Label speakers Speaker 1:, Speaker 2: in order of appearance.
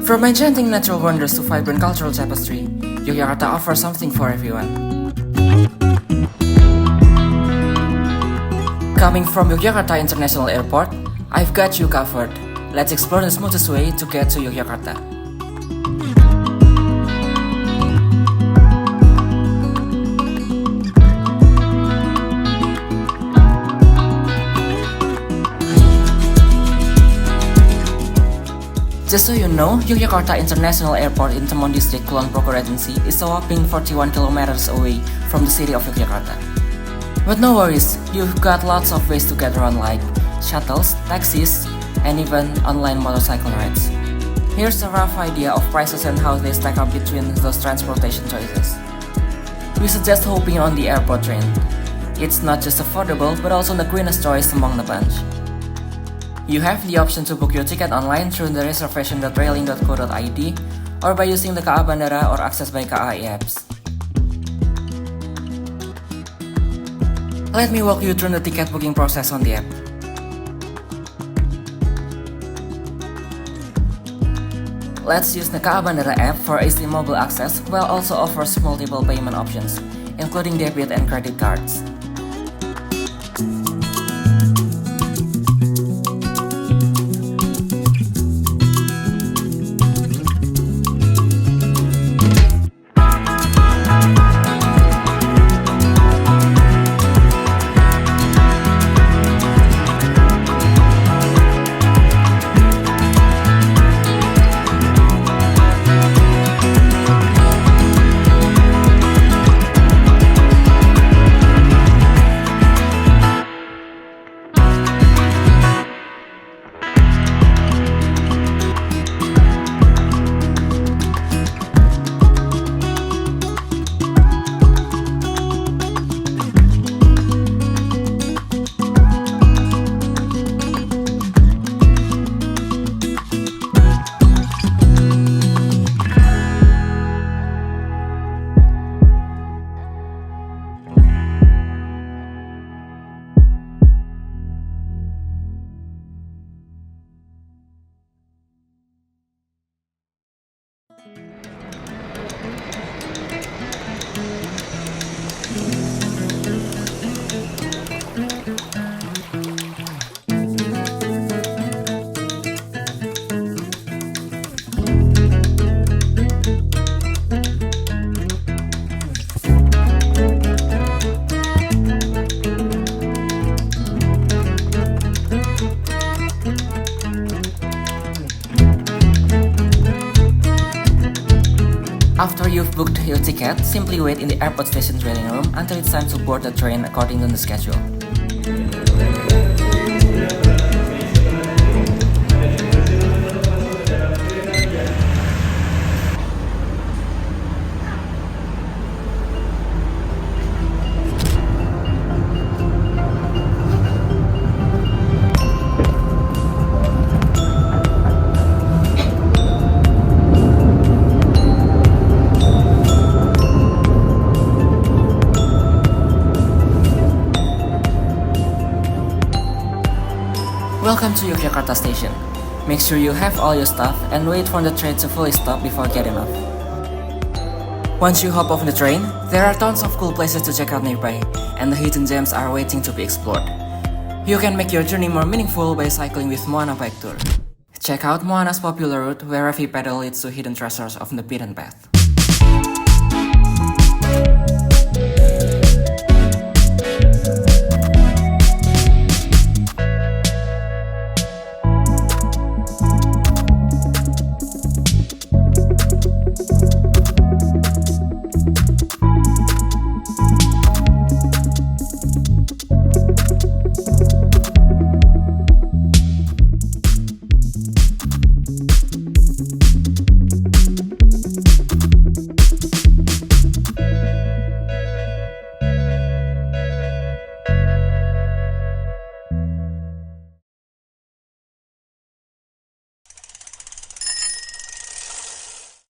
Speaker 1: From enchanting natural wonders to vibrant cultural tapestry, Yogyakarta offers something for everyone. Coming from Yogyakarta International Airport, I've got you covered. Let's explore the smoothest way to get to Yogyakarta. Just so you know, Yogyakarta International Airport in Temon District, Kulonprogo Regency is a whopping 41 kilometers away from the city of Yogyakarta. But no worries, you've got lots of ways to get around like shuttles, taxis, and even online motorcycle rides. Here's a rough idea of prices and how they stack up between those transportation choices. We suggest hopping on the airport train. It's not just affordable, but also the greenest choice among the bunch. You have the option to book your ticket online through the reservation.railing.co.id or by using the KA Bandara or access by KAI apps. Let me walk you through the ticket booking process on the app. Let's use the KA Bandara app for easy mobile access, while also offers multiple payment options, including debit and credit cards. After you've booked your ticket, simply wait in the airport station training room until it's time to board the train according to the schedule. Welcome to Yogyakarta Station. Make sure you have all your stuff and wait for the train to fully stop before getting off. Once you hop off the train, there are tons of cool places to check out nearby, and the hidden gems are waiting to be explored. You can make your journey more meaningful by cycling with MOANA Bike Tour. Check out MOANA's popular route where every pedal leads to hidden treasures of the beaten path.